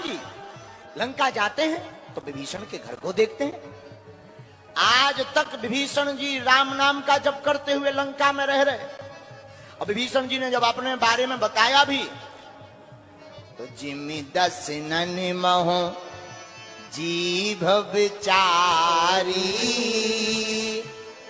जी लंका जाते हैं तो विभीषण के घर को देखते हैं। आज तक विभीषण जी राम नाम का जप करते हुए लंका में रह रहे। और विभीषण जी ने जब अपने बारे में बताया भी तो जिमि दस नन महो जीभ विचारी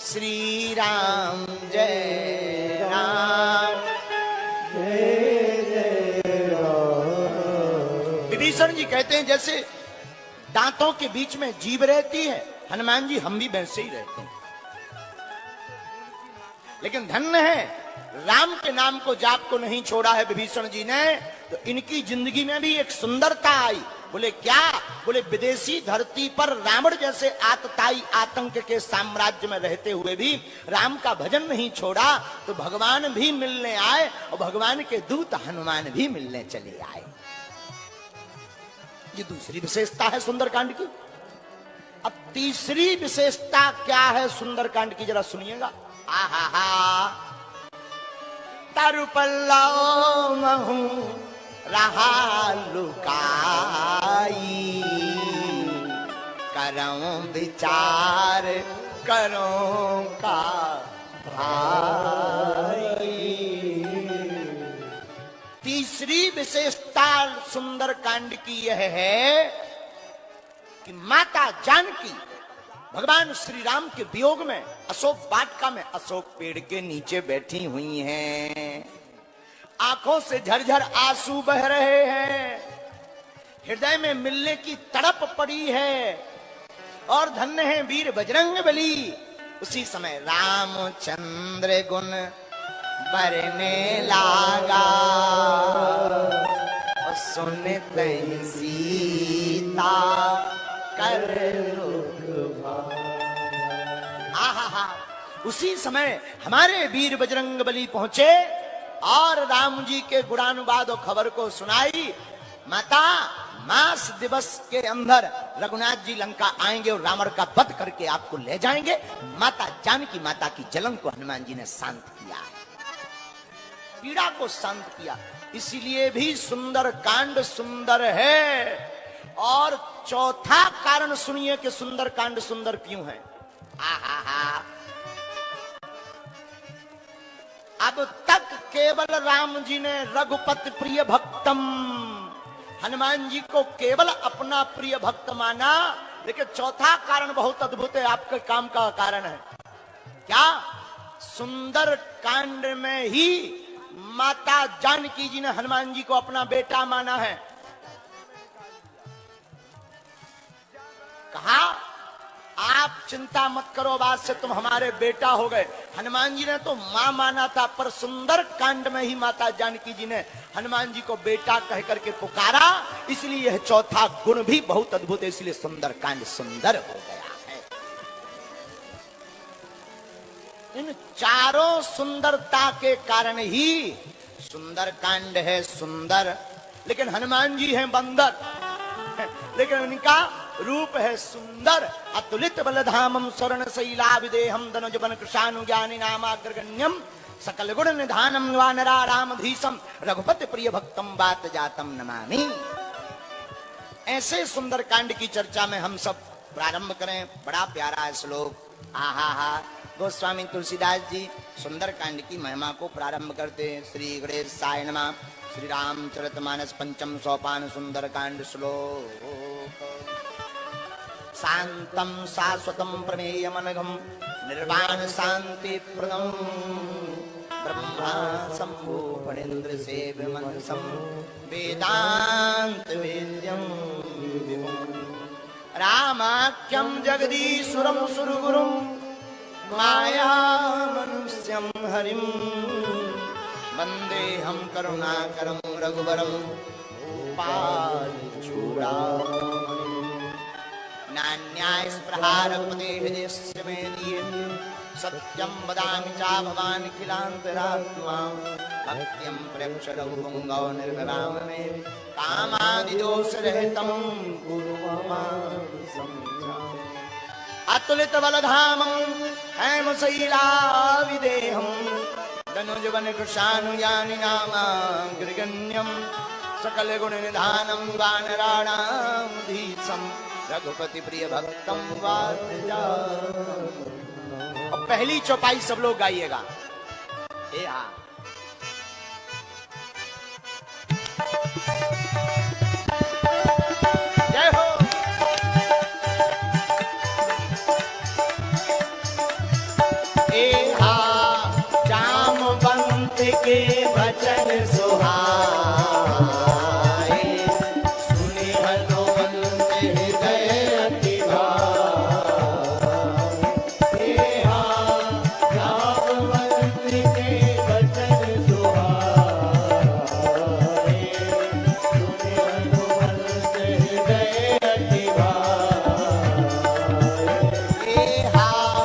श्री राम जय राम विभीषण जी कहते हैं जैसे दांतों के बीच में जीभ रहती है, हनुमान जी हम भी वैसे ही रहते हैं। लेकिन धन्य है राम के नाम को जाप को नहीं छोड़ा है विभीषण जी ने, तो इनकी जिंदगी में भी एक सुंदरता आई। बोले क्या? बोले विदेशी धरती पर रावण जैसे आतताई आतंक के साम्राज्य में रहते हुए भी राम का भजन नहीं छोड़ा, तो भगवान भी मिलने आए और भगवान के दूत हनुमान भी मिलने चले आए। ये दूसरी विशेषता है सुंदरकांड की। अब तीसरी विशेषता क्या है सुंदरकांड की, जरा सुनिएगा। आहा तरुपल्लो महू रहा लुकाई करो विचार करो का भाई। तीसरी विशेषता सुंदरकांड की यह है कि माता जानकी भगवान श्री राम के वियोग में अशोक वाटिका में अशोक पेड़ के नीचे बैठी हुई हैं। आंखों से झरझर आंसू बह रहे हैं, हृदय में मिलने की तड़प पड़ी है। और धन्य है वीर बजरंगबली। उसी समय रामचंद्र गुण बरने लागा और सुनते सीता कर आहा। उसी समय हमारे वीर बजरंगबली पहुंचे और राम जी के गुणानुवाद और खबर को सुनाई। माता मास दिवस के अंदर रघुनाथ जी लंका आएंगे और रावण का वध करके आपको ले जाएंगे। माता जानकी माता की जलन को हनुमान जी ने शांत किया, पीड़ा को शांत किया। इसीलिए भी सुंदर कांड सुंदर है। और चौथा कारण सुनिए कि सुंदर कांड सुंदर क्यों है। अब तक केवल राम जी ने रघुपति प्रिय भक्तम हनुमान जी को केवल अपना प्रिय भक्त माना। लेकिन चौथा कारण बहुत अद्भुत है, आपके काम का कारण है। क्या? सुंदर कांड में ही माता जानकी जी ने हनुमान जी को अपना बेटा माना है। कहा आप चिंता मत करो, बात से तुम हमारे बेटा हो गए। हनुमान जी ने तो मां माना था, पर सुंदर कांड में ही माता जानकी जी ने हनुमान जी को बेटा कह करके पुकारा। इसलिए यह चौथा गुण भी बहुत अद्भुत है, इसलिए सुंदर कांड सुंदर हो गया है। इन चारों सुंदरता के कारण ही सुंदर कांड है सुंदर। लेकिन हनुमान जी हैं बंदर, लेकिन इनका रूप है सुंदर। अतुलित बलधामम स्वर्ण शैला विदेहम धनुज बन कृशानु ज्ञानी नामाग्रगण्यम सकल गुण निधानम वानरा रामधीशम रघुपति प्रिय भक्तम बात जातम नमामि। ऐसे सुंदर कांड की चर्चा में हम सब प्रारंभ करें। बड़ा प्यारा है श्लोक। आहा गोस्वामी तुलसीदास जी सुंदर कांड की महिमा को प्रारंभ करते हैं। श्री गणेशाय नमः। श्री रामचरितमानस पंचम सोपान सुंदर कांड श्लोक। शांतम शाश्वतम प्रमेयमनघम निर्वाण शांति प्रदम ब्रह्मा शंभु फणीन्द्र सेव्यमनसं वेदांत वेद्यम रामाख्यम जगदीश्वरम सुरगुरुम माया मनुष्यम हरिम वंदे हम करुणाकरम रघुवरम पालचूड़ा नान्याय स्पृहारपते हृदयस्य मे दिये सत्यं वदामि चा भवान् अखिलान्तरात्मा भक्त्यं प्रेक्ष रघुपुंगव निर्भराम मे कामादिदोषरहितं कुरु मां संध्याम्। अतुलित बलधामं हेमशैलाविदेहं धनुजवन कृशानुयानि नामाग्रगण्यं सकल गुण निधानम वानराणाम धीसम रघुपति प्रिय भक्तम और पहली चौपाई सब लोग गाइएगा। ए हाँ, जय हो। ए हाँ, जामवंत के वचन सुहाए, सुने हनुमंत हृदय अति भाए। ए हाँ, जामवंत के वचन सुहाए, सुने हनुमंत हृदय अति भाए। ए हाँ,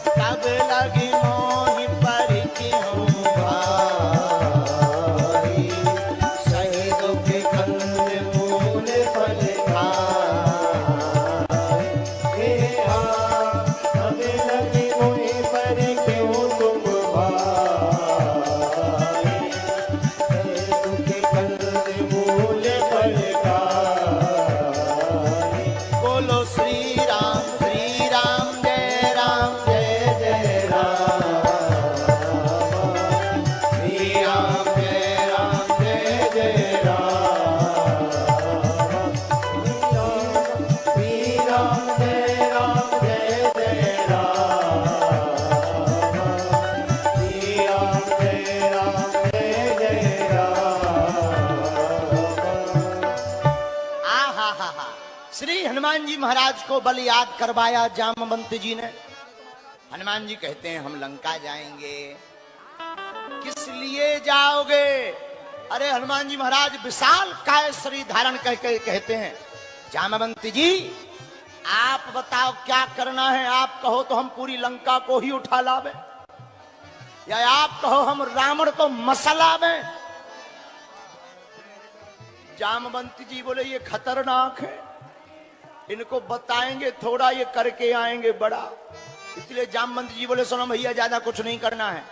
तब लगी मोहि परिकिहु भाई, सही दुख कंद मूल फल खाए। ए हाँ, तब लगी मोहि परिकिहु तुम भाई, सही दुख कंद मूल फल खाए। बोलो श्री राम जय राम जय जय राम, श्री राम जय जय राम, श्री राम जय जय राम, श्री राम जय जय राम। आहा हा हा, श्री हनुमान जी महाराज को बल याद करवाया जामवंत जी ने। हनुमान जी कहते हैं हम लंका जाएंगे। किस लिए जाओगे? अरे हनुमान जी महाराज विशाल काय शरीर धारण करके कहते हैं जामवंत जी आप बताओ क्या करना है। आप कहो तो हम पूरी लंका को ही उठा लावे, या आप कहो हम रावण को मसलावे। जामवंत जी बोले ये खतरनाक है, इनको बताएंगे थोड़ा, ये करके आएंगे बड़ा। इसलिए जामवंत जी बोले सुनो भैया ज्यादा कुछ नहीं करना है।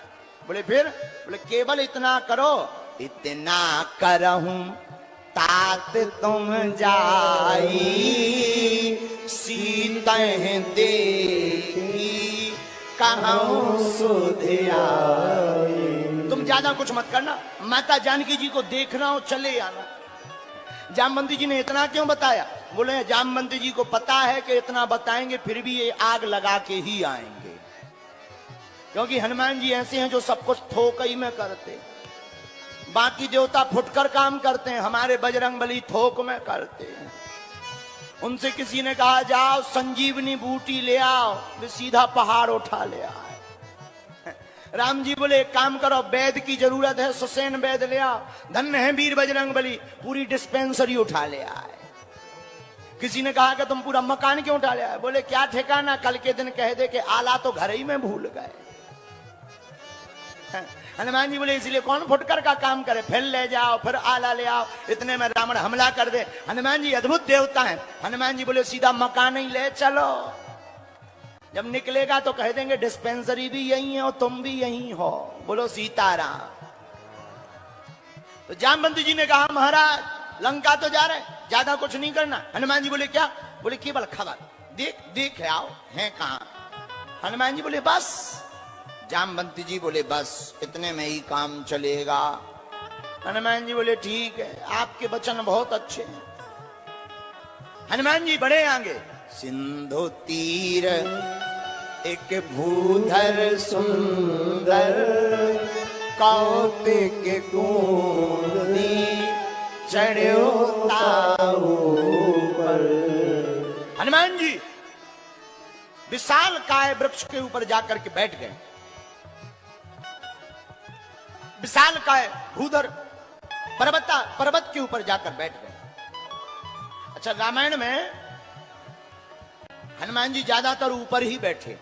बोले फिर? बोले केवल इतना करो, इतना करहूं तात तुम जाई, सीता देखी कहूं सुध आई। तुम ज्यादा कुछ मत करना, माता जानकी जी को देखना हो चले आना। जामवंत जी ने इतना क्यों बताया? बोले जामवंत जी को पता है कि इतना बताएंगे फिर भी ये आग लगा के ही आएंगे, क्योंकि हनुमान जी ऐसे हैं जो सब कुछ थोक ही में करते। बाकी देवता फुटकर काम करते हैं, हमारे बजरंगबली थोक में करते हैं। उनसे किसी ने कहा जाओ संजीवनी बूटी ले आओ, वे सीधा पहाड़ उठा ले आए। राम जी बोले एक काम करो, वैद की जरूरत है, सुसैन वैद ले आओ। धन्य है वीर बजरंगबली, पूरी डिस्पेंसरी उठा ले आए। किसी ने कहा कि तुम पूरा मकान क्यों उठा ले आए? बोले क्या ठिकाना, कल के दिन कह दे कि आला तो घर ही में भूल गए। हनुमान जी बोले इसलिए कौन फुटकर का काम करे, फिर ले जाओ फिर आला ले आओ, इतने में रावण हमला कर दे। हनुमान जी अद्भुत देवता हैं। हनुमान जी बोले सीधा मकान ही ले चलो, जब निकलेगा तो कह देंगे डिस्पेंसरी भी यही है और तुम भी यही हो। बोलो सीताराम। तो जामवंत जी ने कहा महाराज लंका तो जा रहे, ज्यादा कुछ नहीं करना। हनुमान जी बोले क्या? बोले केवल खबर देख देख आओ है कहां। हनुमान जी बोले बस। जामवंत जी बोले बस इतने में ही काम चलेगा। हनुमान जी बोले ठीक है, आपके वचन बहुत अच्छे हैं। हनुमान जी बढ़े आगे। सिंधु तीर एक भूधर सुंदर, कौतिक कुंडी चढ़ो ताऊ पर। हनुमान जी विशाल काय वृक्ष के ऊपर जाकर के बैठ गए। विशाल काय भूधर पर्वत के ऊपर जाकर बैठ गए। अच्छा रामायण में हनुमान जी ज्यादातर ऊपर ही बैठे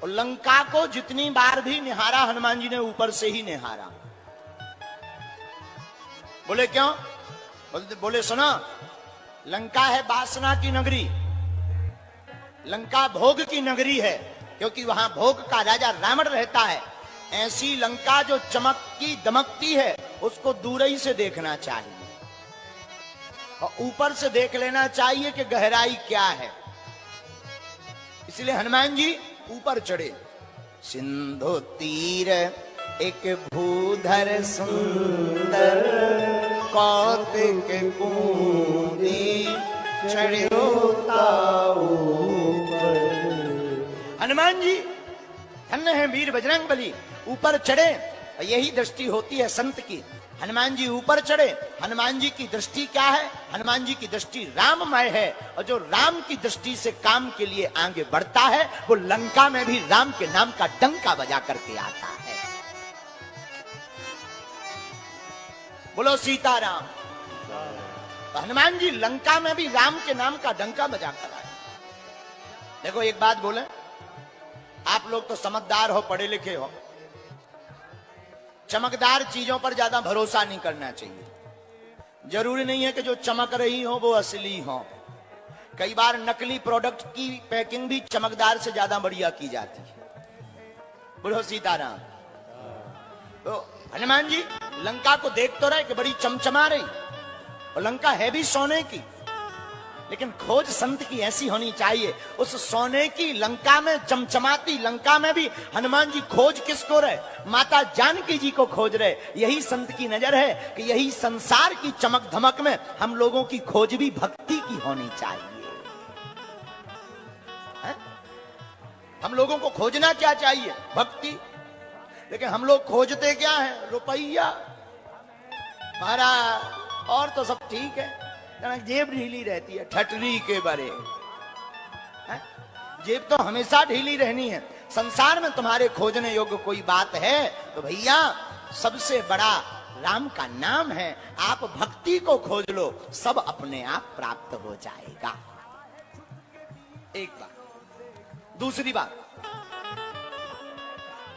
और लंका को जितनी बार भी निहारा हनुमान जी ने ऊपर से ही निहारा। बोले क्यों? बोले सुनो, लंका है वासना की नगरी, लंका भोग की नगरी है, क्योंकि वहां भोग का राजा रावण रहता है। ऐसी लंका जो चमकती दमकती है उसको दूर ही से देखना चाहिए और ऊपर से देख लेना चाहिए कि गहराई क्या है। इसलिए हनुमान जी ऊपर चढ़े। सिंधु तीर एक भूधर सुंदर, कौतिक पूंजी चढ़ो ताऊ पर। हनुमान जी धन्य है वीर बजरंगबली, ऊपर चढ़े। यही दृष्टि होती है संत की। हनुमान जी ऊपर चढ़े। हनुमान जी की दृष्टि क्या है? हनुमान जी की दृष्टि राममय है, और जो राम की दृष्टि से काम के लिए आगे बढ़ता है वो लंका में भी राम के नाम का डंका बजा करके आता है। बोलो सीताराम। तो हनुमान जी लंका में भी राम के नाम का डंका बजा कर आए। देखो एक बात बोले, आप लोग तो समझदार हो, पढ़े लिखे हो, चमकदार चीजों पर ज्यादा भरोसा नहीं करना चाहिए। जरूरी नहीं है कि जो चमक रही हो वो असली हो। कई बार नकली प्रोडक्ट की पैकिंग भी चमकदार से ज्यादा बढ़िया की जाती है। बोलो सीताराम। तो हनुमान जी लंका को देख तो रहे कि बड़ी चमचमा रही, और लंका है भी सोने की, लेकिन खोज संत की ऐसी होनी चाहिए, उस सोने की लंका में, चमचमाती लंका में भी हनुमान जी खोज किसको रहे? माता जानकी जी को खोज रहे। यही संत की नजर है कि यही संसार की चमक धमक में हम लोगों की खोज भी भक्ति की होनी चाहिए। है? हम लोगों को खोजना क्या चाहिए? भक्ति। लेकिन हम लोग खोजते क्या है? रुपया। महाराज और तो सब ठीक है, जेब ढीली रहती है, ठटरी के बरे। जेब तो हमेशा ढीली रहनी है। संसार में तुम्हारे खोजने योग्य कोई बात है तो भैया सबसे बड़ा राम का नाम है। आप भक्ति को खोज लो, सब अपने आप प्राप्त हो जाएगा। एक बात। दूसरी बात,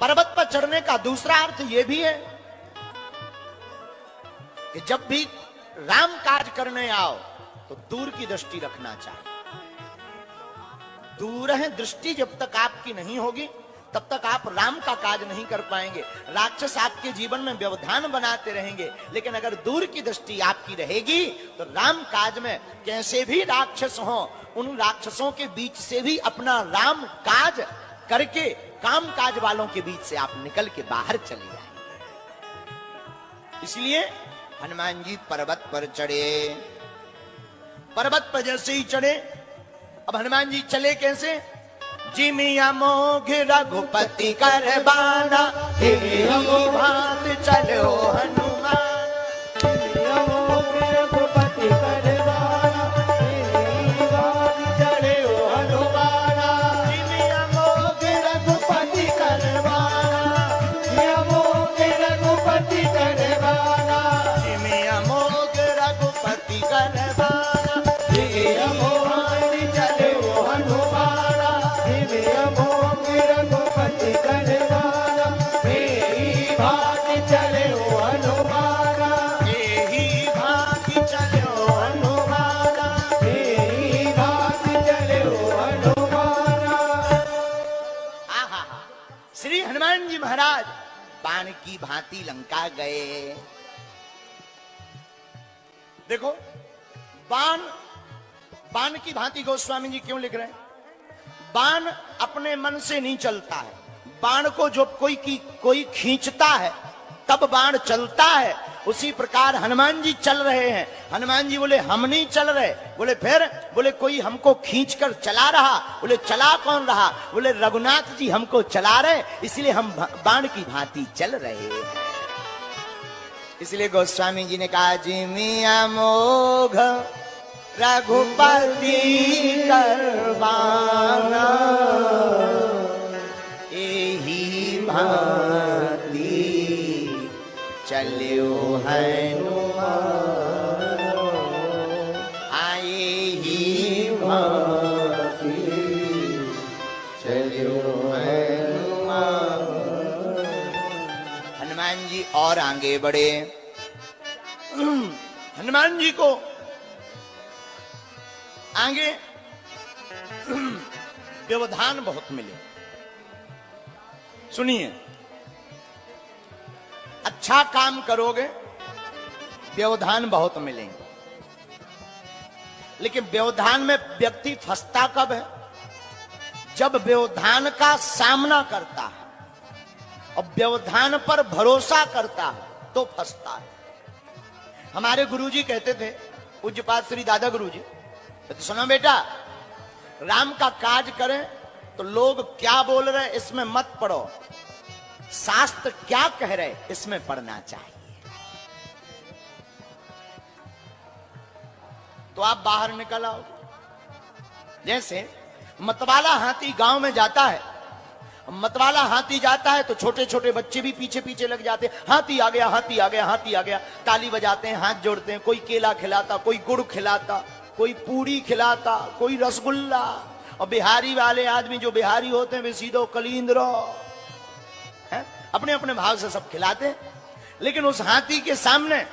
पर्वत पर चढ़ने का दूसरा अर्थ यह भी है कि जब भी राम काज करने आओ तो दूर की दृष्टि रखना चाहिए। दूर है दृष्टि जब तक आपकी नहीं होगी तब तक आप राम का काज नहीं कर पाएंगे। राक्षस आपके जीवन में व्यवधान बनाते रहेंगे, लेकिन अगर दूर की दृष्टि आपकी रहेगी तो राम काज में कैसे भी राक्षस हो, उन राक्षसों के बीच से भी अपना राम काज करके काम काज वालों के बीच से आप निकल के बाहर चले जाएंगे। इसलिए हनुमान जी पर्वत पर चढ़े। पर्वत पर जैसे ही चढ़े, अब हनुमान जी चले कैसे? जिमिया मोघ रघुपति कर बाना, भात चलो हनुमान। जिमिया मोघ रघुपति कर बाना, भात चलो हनुमान। जिमिया मोघ रघुपति कर बाना, मोघ रघुपति कर बाना। जिमिया मोघ रघुपति कर बाना, महाराज बाण की भांति लंका गए। देखो बाण, बाण की भांति गोस्वामी जी क्यों लिख रहे हैं? बाण अपने मन से नहीं चलता है। बाण को जो कोई खींचता है तब बाण चलता है। उसी प्रकार हनुमान जी चल रहे हैं। हनुमान जी बोले हम नहीं चल रहे। बोले फिर? बोले कोई हमको खींचकर चला रहा। बोले चला कौन रहा? बोले रघुनाथ जी हमको चला रहे, इसलिए हम बाण की भांति चल रहे हैं। इसलिए गोस्वामी जी ने कहा जिमिया मोघ रघुपति करबाना, एही भांति चलो हनुमान। आए ही भांति चलो हनुमान। हनुमान जी और आगे बढ़े। हनुमान जी को आगे व्यवधान बहुत मिले। सुनिए, अच्छा काम करोगे व्यवधान बहुत मिलेंगे, लेकिन व्यवधान में व्यक्ति फंसता कब है? जब व्यवधान का सामना करता है और व्यवधान पर भरोसा करता है तो फंसता है। हमारे गुरुजी कहते थे, पूज्यपाद श्री दादा गुरुजी, तो सुनो बेटा, राम का काज करें तो लोग क्या बोल रहे इसमें मत पढ़ो, शास्त्र क्या कह रहे इसमें पढ़ना चाहिए। तो आप बाहर निकल आओ। जैसे मतवाला हाथी गांव में जाता है, मतवाला हाथी जाता है तो छोटे छोटे बच्चे भी पीछे पीछे लग जाते हैं, हाथी आ गया, हाथी आ गया, हाथी आ गया, ताली बजाते हैं, हाथ जोड़ते हैं, कोई केला खिलाता, कोई गुड़ खिलाता, कोई पूरी खिलाता, कोई रसगुल्ला। और बिहारी वाले आदमी जो बिहारी होते हैं वे सीधो कलींद्रो अपने अपने भाव से सब खिलाते हैं। लेकिन उस हाथी के सामने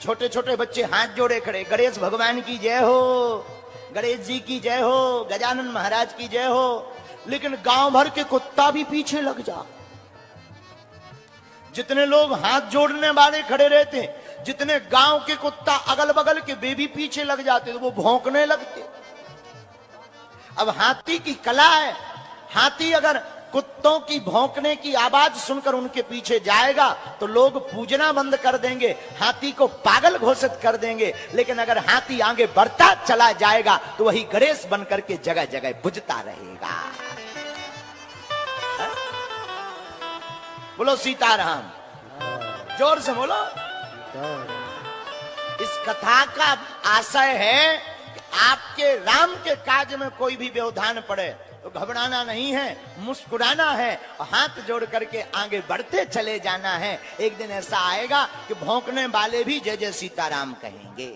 छोटे छोटे बच्चे हाथ जोड़े खड़े, गणेश भगवान की जय हो, गणेश जी की जय हो, गजानन महाराज की जय हो। लेकिन गांव भर के कुत्ता भी पीछे लग जा। जितने लोग हाथ जोड़ने वाले खड़े रहते, जितने गांव के कुत्ता अगल बगल के वे भी पीछे लग जाते, तो वो भौंकने लगते। अब हाथी की कला है, हाथी अगर कुत्तों की भौंकने की आवाज सुनकर उनके पीछे जाएगा तो लोग पूजना बंद कर देंगे, हाथी को पागल घोषित कर देंगे। लेकिन अगर हाथी आगे बढ़ता चला जाएगा तो वही गणेश बनकर के जगह जगह बुझता रहेगा। बोलो सीताराम, जोर से बोलो। इस कथा का आशय है कि आपके राम के काज में कोई भी व्यवधान पड़े तो घबराना नहीं है, मुस्कुराना है और हाथ जोड़ करके आगे बढ़ते चले जाना है। एक दिन ऐसा आएगा कि भौंकने वाले भी जय जय सीताराम कहेंगे।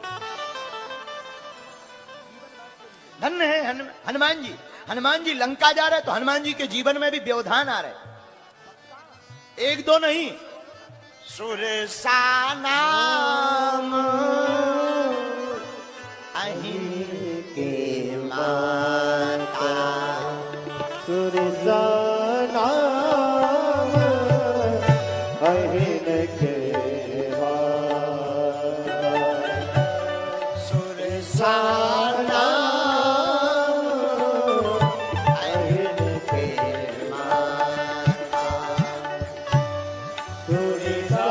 धन्य है हनुमान जी। हनुमान जी लंका जा रहे तो हनुमान जी के जीवन में भी व्यवधान आ रहे, एक दो नहीं। सुरसा नाम अहिं के माता, सुरसा नाम अहिं के माता, सुरसा नाम अहिं के माता, सुरसा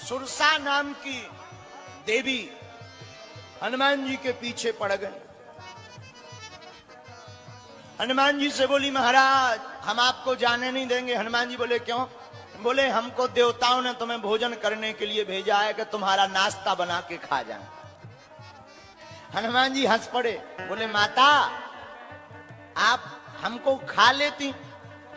सुरसा नाम की देवी हनुमान जी के पीछे पड़ गए। हनुमान जी से बोली, महाराज हम आपको जाने नहीं देंगे। हनुमान जी बोले, क्यों? बोले, हमको देवताओं ने तुम्हें भोजन करने के लिए भेजा है कि तुम्हारा नाश्ता बना के खा जाए। हनुमान जी हंस पड़े, बोले, माता आप हमको खा लेती,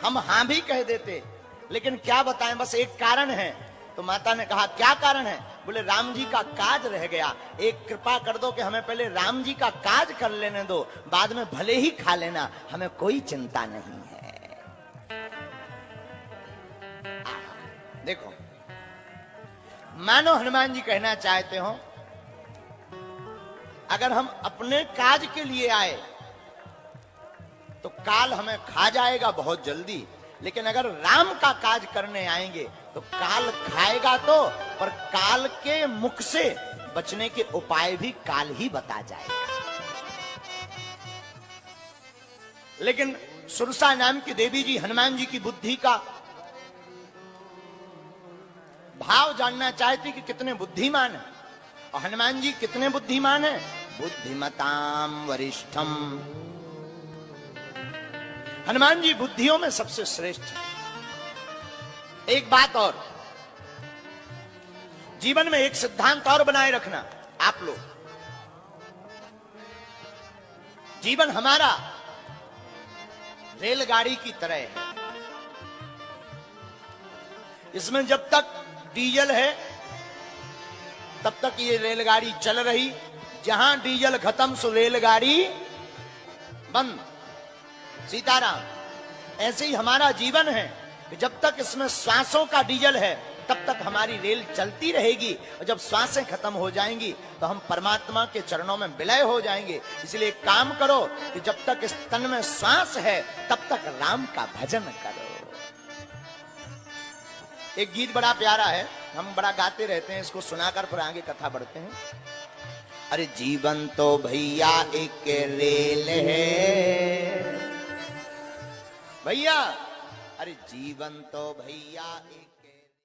हम हाँ भी कह देते, लेकिन क्या बताएं, बस एक कारण है। तो माता ने कहा, क्या कारण है? बोले, राम जी का काज रह गया, एक कृपा कर दो कि हमें पहले राम जी का काज कर लेने दो, बाद में भले ही खा लेना, हमें कोई चिंता नहीं है। देखो, मानो हनुमान जी कहना चाहते हो, अगर हम अपने काज के लिए आए तो काल हमें खा जाएगा बहुत जल्दी, लेकिन अगर राम का काज करने आएंगे तो काल खाएगा तो, पर काल के मुख से बचने के उपाय भी काल ही बता जाएगा। लेकिन सुरसा नाम की देवी जी हनुमान जी की बुद्धि का भाव जानना चाहती कि कितने बुद्धिमान है, और हनुमान जी कितने बुद्धिमान है? बुद्धिमताम वरिष्ठम। हनुमान जी बुद्धियों में सबसे श्रेष्ठ है। एक बात और, जीवन में एक सिद्धांत और बनाए रखना आप लोग। जीवन हमारा रेलगाड़ी की तरह है। इसमें जब तक डीजल है तब तक ये रेलगाड़ी चल रही, जहां डीजल खत्म सो रेलगाड़ी बंद। सीताराम। ऐसे ही हमारा जीवन है कि जब तक इसमें श्वासों का डीजल है तब तक हमारी रेल चलती रहेगी, और जब श्वासें खत्म हो जाएंगी तो हम परमात्मा के चरणों में विलय हो जाएंगे। इसलिए एक काम करो कि जब तक इस तन में श्वास है तब तक राम का भजन करो। एक गीत बड़ा प्यारा है, हम बड़ा गाते रहते हैं, इसको सुनाकर फिर आगे कथा बढ़ते हैं। अरे जीवन तो भैया एक रेल है भैया, अरे जीवन तो भैया एक